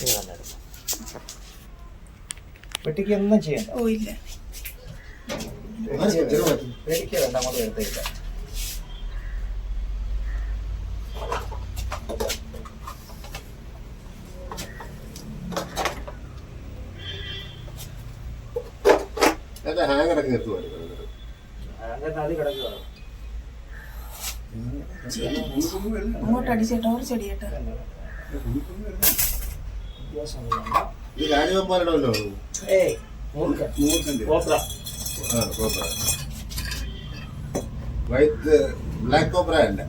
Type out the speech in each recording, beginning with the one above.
ഇത് തന്നെ എടുക്കാം. വെട്ടിക്ക് ഒന്നും ചെയ്യണ്ട. ഓ ഇല്ല, വെട്ടിക്ക് വേണ്ട, അങ്ങോട്ട് എടുത്തേക്കില്ല. ഹാങ്ങറൊക്കെ നിർത്തുവാ അങ്ങനെ അത് കിടക്കുക. അങ്ങോട്ട് അടിച്ചേ, ടോർച്ച് അടിയട്ടെ. വ്യത്യാസമൊന്നുമില്ല. ഇത് രാജഗോപാലല്ലോ. ഏയ് കോബ്ര. വൈറ്റ് ബ്ലാക്ക് കോബ്ര അല്ല,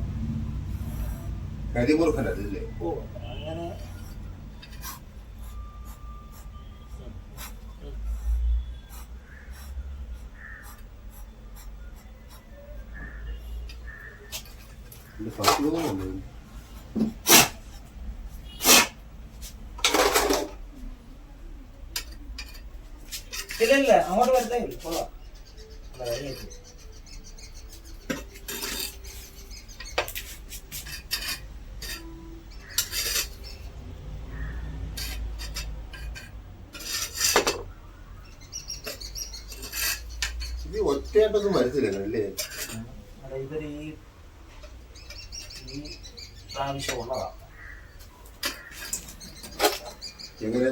കരിമുറുക്കൻ അതില്ലേ. ഓ അങ്ങനെ. ഇല്ല ഇല്ല, അങ്ങോട്ട് വരുത്തേ കൊള്ളാം. ഇത് ഒറ്റയായിട്ടൊന്നും മനസ്സിലല്ലേ. ഇവര് ഈ പ്രാവശ്യം ഉള്ളതാ. എങ്ങനെ